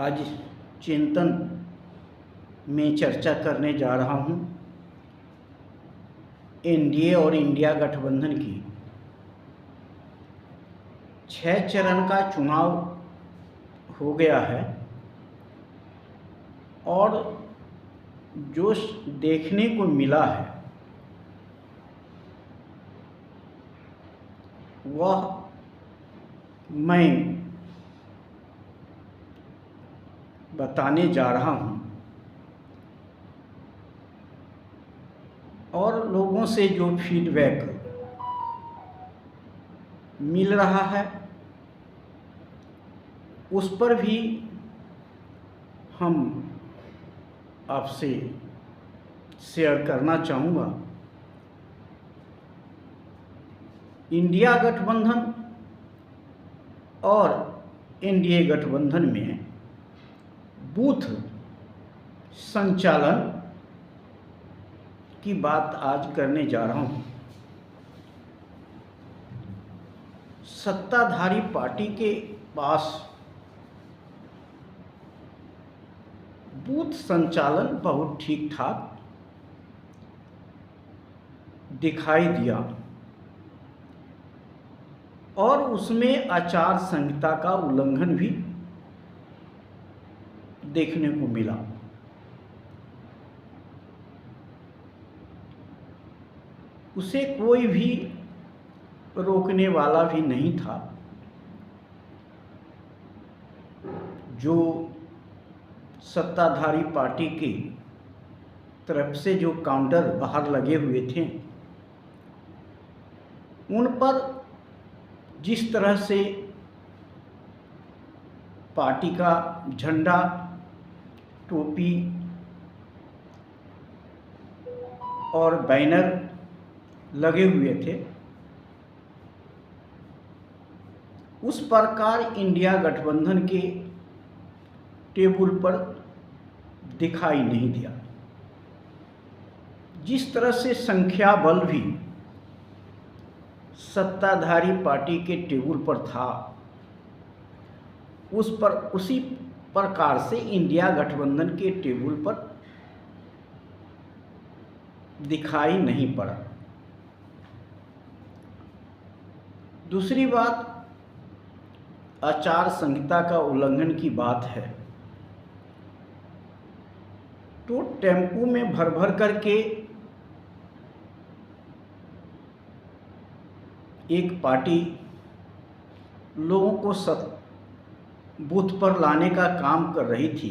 आज चिंतन में चर्चा करने जा रहा हूँ एनडीए और इंडिया गठबंधन की। 6 चरण का चुनाव हो गया है और जो देखने को मिला है वह मैं बताने जा रहा हूँ और लोगों से जो फीडबैक मिल रहा है उस पर भी हम आपसे शेयर करना चाहूँगा। इंडिया गठबंधन और एनडीए गठबंधन में बूथ संचालन की बात आज करने जा रहा हूँ। सत्ताधारी पार्टी के पास बूथ संचालन बहुत ठीक ठाक दिखाई दिया और उसमें आचार संहिता का उल्लंघन भी देखने को मिला। उसे कोई भी रोकने वाला भी नहीं था। जो सत्ताधारी पार्टी की तरफ से जो काउंटर बाहर लगे हुए थे उन पर जिस तरह से पार्टी का झंडा, टोपी और बैनर लगे हुए थे उस प्रकार इंडिया गठबंधन के टेबल पर दिखाई नहीं दिया। जिस तरह से संख्या बल भी सत्ताधारी पार्टी के टेबल पर था उसी प्रकार से इंडिया गठबंधन के टेबल पर दिखाई नहीं पड़ा। दूसरी बात आचार संहिता का उल्लंघन की बात है तो टेम्पो में भर भर करके एक पार्टी लोगों को बूथ पर लाने का काम कर रही थी।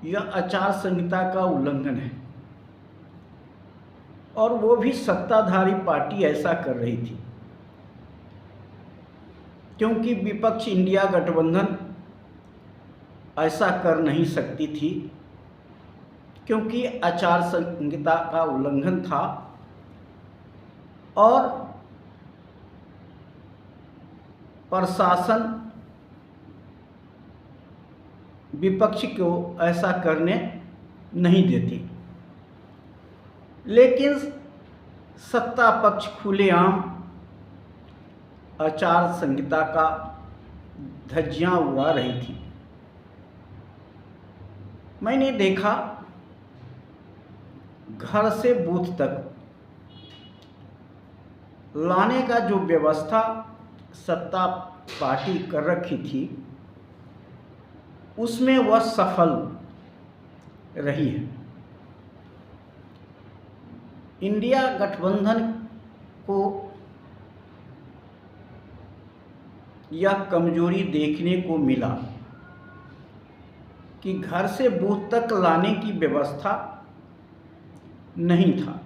यह आचार संहिता का उल्लंघन है और वो भी सत्ताधारी पार्टी ऐसा कर रही थी क्योंकि विपक्ष इंडिया गठबंधन ऐसा कर नहीं सकती थी क्योंकि आचार संहिता का उल्लंघन था और प्रशासन विपक्ष को ऐसा करने नहीं देती। लेकिन सत्ता पक्ष खुलेआम आचार संहिता का धज्जियां उड़ा रही थी। मैंने देखा घर से बूथ तक लाने का जो व्यवस्था सत्ता पार्टी कर रखी थी उसमें वह सफल रही है। इंडिया गठबंधन को यह कमजोरी देखने को मिला कि घर से बूथ तक लाने की व्यवस्था नहीं था।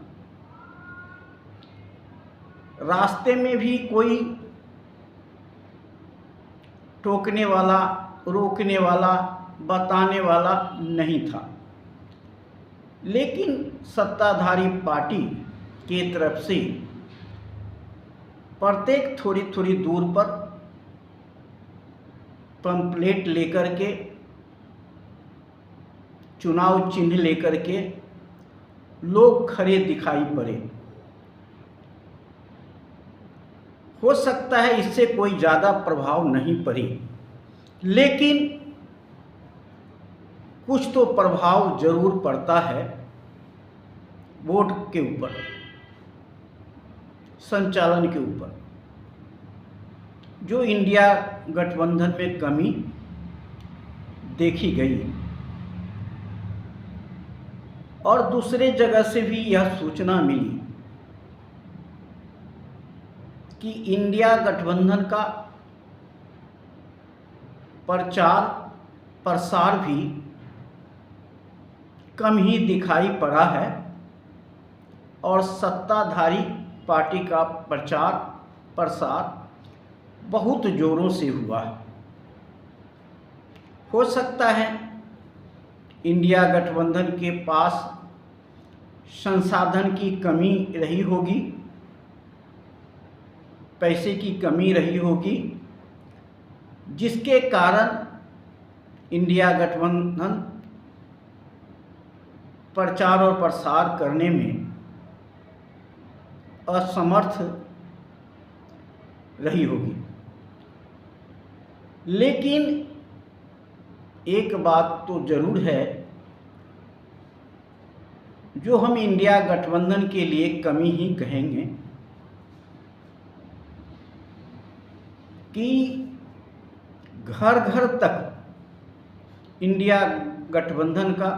रास्ते में भी कोई टोकने वाला, रोकने वाला, बताने वाला नहीं था। लेकिन सत्ताधारी पार्टी के तरफ से प्रत्येक थोड़ी थोड़ी दूर पर पंपलेट लेकर के, चुनाव चिन्ह लेकर के लोग खड़े दिखाई पड़े। हो सकता है इससे कोई ज़्यादा प्रभाव नहीं पड़े, लेकिन कुछ तो प्रभाव जरूर पड़ता है वोट के ऊपर, संचालन के ऊपर। जो इंडिया गठबंधन में कमी देखी गई और दूसरे जगह से भी यह सूचना मिली कि इंडिया गठबंधन का प्रचार प्रसार भी कम ही दिखाई पड़ा है और सत्ताधारी पार्टी का प्रचार प्रसार बहुत जोरों से हुआ है। हो सकता है इंडिया गठबंधन के पास संसाधन की कमी रही होगी, पैसे की कमी रही होगी, जिसके कारण इंडिया गठबंधन प्रचार और प्रसार करने में असमर्थ रही होगी। लेकिन एक बात तो जरूर है जो हम इंडिया गठबंधन के लिए कमी ही कहेंगे कि घर घर तक इंडिया गठबंधन का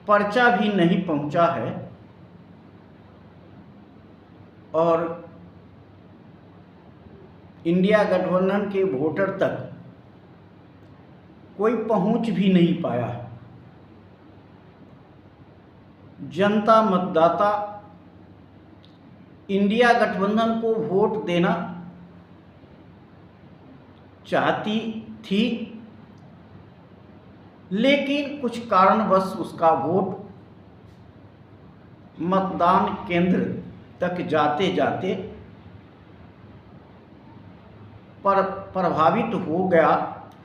पर्चा भी नहीं पहुंचा है और इंडिया गठबंधन के वोटर तक कोई पहुंच भी नहीं पाया है। जनता मतदाता इंडिया गठबंधन को वोट देना चाहती थी, लेकिन कुछ कारणवश उसका वोट मतदान केंद्र तक जाते जाते प्रभावित हो गया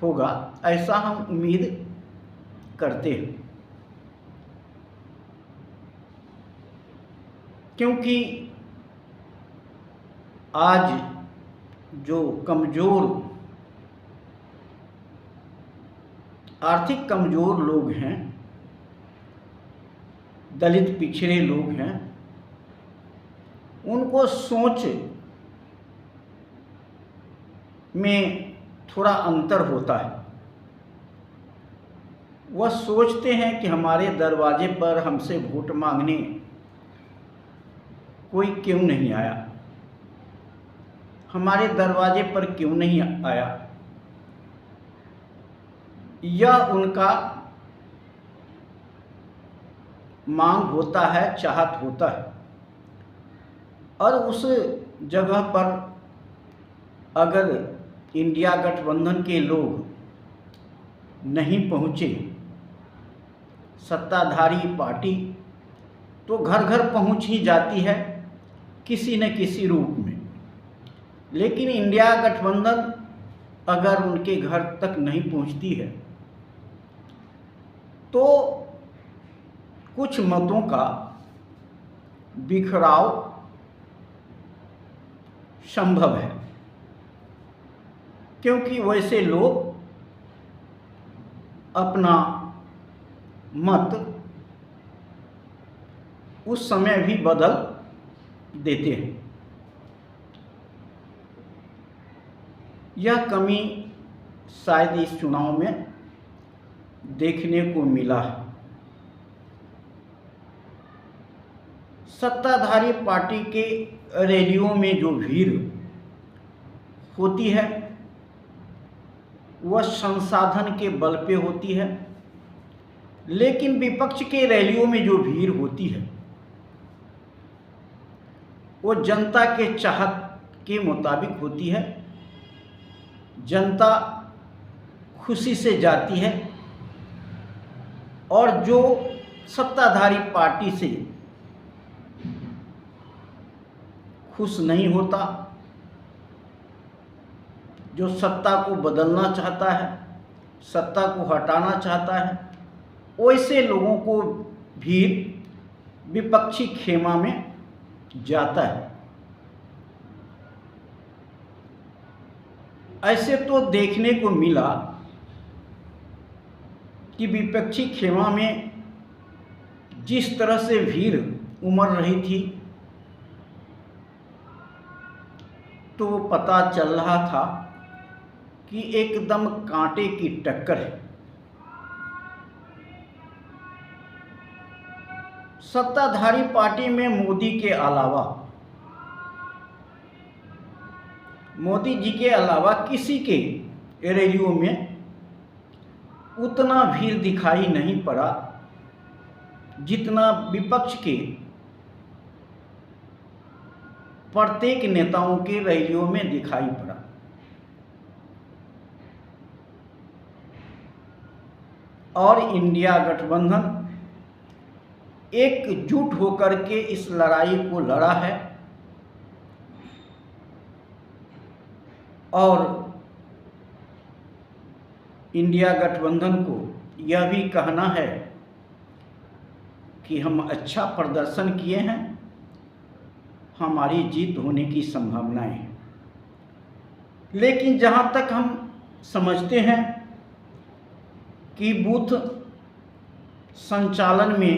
होगा, ऐसा हम उम्मीद करते हैं। क्योंकि आज जो आर्थिक कमजोर लोग हैं, दलित पिछड़े लोग हैं, उनको सोच में थोड़ा अंतर होता है। वह सोचते हैं कि हमारे दरवाजे पर हमसे वोट मांगने कोई क्यों नहीं आया, हमारे दरवाजे पर क्यों नहीं आया। यह उनका मांग होता है, चाहत होता है। और उस जगह पर अगर इंडिया गठबंधन के लोग नहीं पहुँचे, सत्ताधारी पार्टी तो घर घर पहुँच ही जाती है किसी न किसी रूप में। लेकिन इंडिया गठबंधन अगर उनके घर तक नहीं पहुँचती है तो कुछ मतों का बिखराव संभव है, क्योंकि वैसे लोग अपना मत उस समय भी बदल देते हैं। यह कमी शायद इस चुनाव में देखने को मिला है। सत्ताधारी पार्टी के रैलियों में जो भीड़ होती है वह संसाधन के बल पे होती है, लेकिन विपक्ष के रैलियों में जो भीड़ होती है वो जनता के चाहत के मुताबिक होती है। जनता खुशी से जाती है और जो सत्ताधारी पार्टी से खुश नहीं होता, जो सत्ता को बदलना चाहता है, सत्ता को हटाना चाहता है, वैसे लोगों को भी विपक्षी खेमा में जाता है। ऐसे तो देखने को मिला कि विपक्षी खेमा में जिस तरह से भीड़ उमड़ रही थी, तो पता चल रहा था कि एकदम कांटे की टक्कर है। सत्ताधारी पार्टी में मोदी जी के अलावा किसी के रैलियों में उतना भीड़ दिखाई नहीं पड़ा जितना विपक्ष के प्रत्येक नेताओं के रैलियों में दिखाई पड़ा। और इंडिया गठबंधन एकजुट होकर के इस लड़ाई को लड़ा है और इंडिया गठबंधन को यह भी कहना है कि हम अच्छा प्रदर्शन किए हैं, हमारी जीत होने की संभावनाएं हैं। लेकिन जहां तक हम समझते हैं कि बूथ संचालन में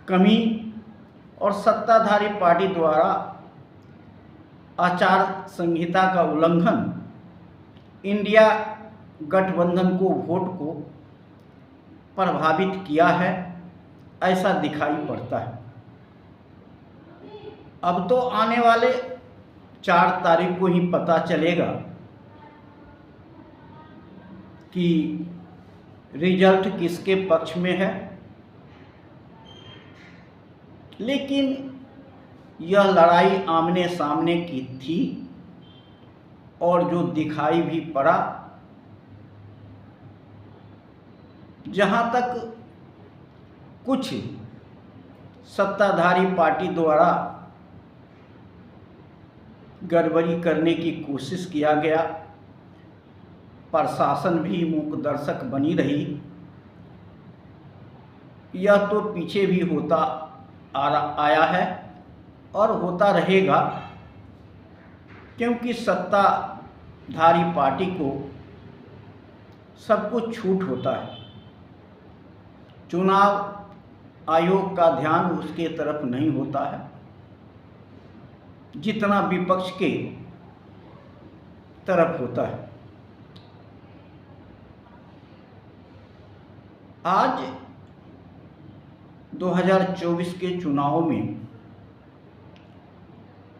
कमी और सत्ताधारी पार्टी द्वारा आचार संहिता का उल्लंघन इंडिया गठबंधन को वोट को प्रभावित किया है, ऐसा दिखाई पड़ता है। अब तो आने वाले 4 तारीख को ही पता चलेगा कि रिजल्ट किसके पक्ष में है। लेकिन यह लड़ाई आमने सामने की थी और जो दिखाई भी पड़ा, जहां तक कुछ सत्ताधारी पार्टी द्वारा गड़बड़ी करने की कोशिश किया गया, प्रशासन भी मूक दर्शक बनी रही, यह तो पीछे भी होता आया है और होता रहेगा, क्योंकि सत्ताधारी पार्टी को सब कुछ छूट होता है। चुनाव आयोग का ध्यान उसके तरफ नहीं होता है जितना विपक्ष के तरफ होता है। आज 2024 के चुनाव में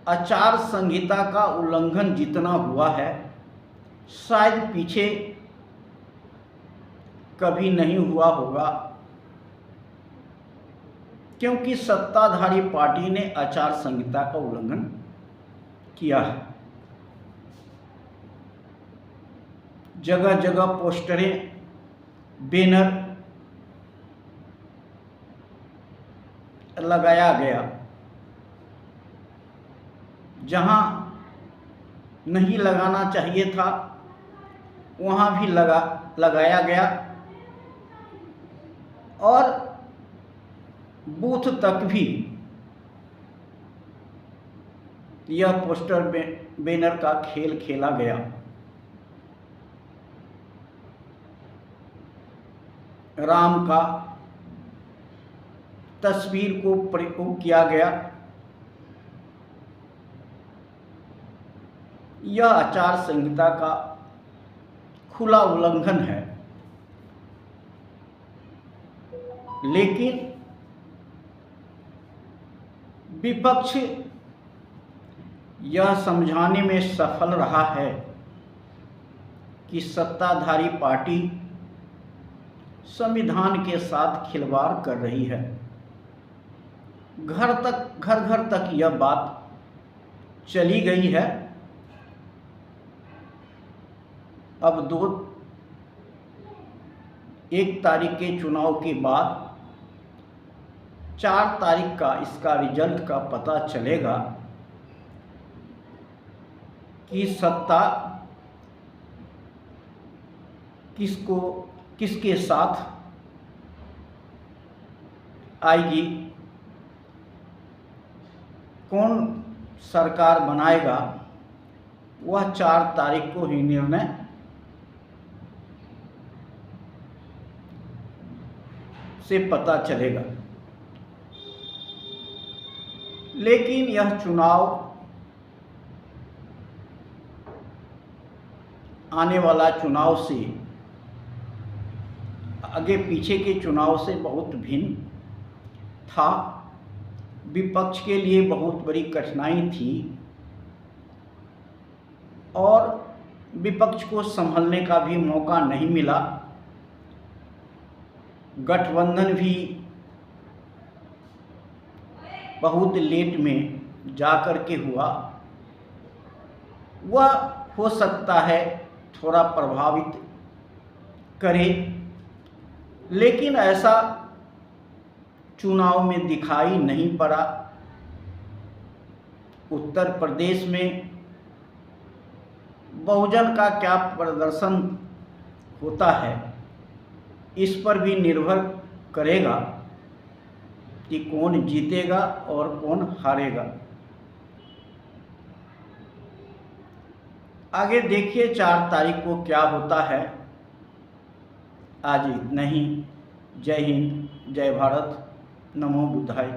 आचार संहिता का उल्लंघन जितना हुआ है, शायद पीछे कभी नहीं हुआ होगा, क्योंकि सत्ताधारी पार्टी ने आचार संहिता का उल्लंघन किया है। जगह जगह पोस्टरें, बैनर लगाया गया, जहां नहीं लगाना चाहिए था वहां भी लगाया गया और बूथ तक भी यह पोस्टर बैनर का खेल खेला गया। राम का तस्वीर को प्रयोग किया गया। यह आचार संहिता का खुला उल्लंघन है। लेकिन विपक्ष यह समझाने में सफल रहा है कि सत्ताधारी पार्टी संविधान के साथ खिलवाड़ कर रही है। घर घर तक यह बात चली गई है। अब 1 तारीख के चुनाव के बाद 4 तारीख का इसका रिजल्ट का पता चलेगा कि सत्ता किसके साथ आएगी, कौन सरकार बनाएगा वह 4 तारीख को ही निर्णय से पता चलेगा। लेकिन यह चुनाव, आने वाला चुनाव से, आगे पीछे के चुनाव से बहुत भिन्न था। विपक्ष के लिए बहुत बड़ी कठिनाई थी और विपक्ष को संभलने का भी मौका नहीं मिला। गठबंधन भी बहुत लेट में जाकर के हुआ। वह हो सकता है थोड़ा प्रभावित करे, लेकिन ऐसा चुनाव में दिखाई नहीं पड़ा। उत्तर प्रदेश में बहुजन का क्या प्रदर्शन होता है, इस पर भी निर्भर करेगा कि कौन जीतेगा और कौन हारेगा। आगे देखिए 4 तारीख को क्या होता है। आज इतना ही। जय हिंद, जय भारत, नमो बुद्धाय।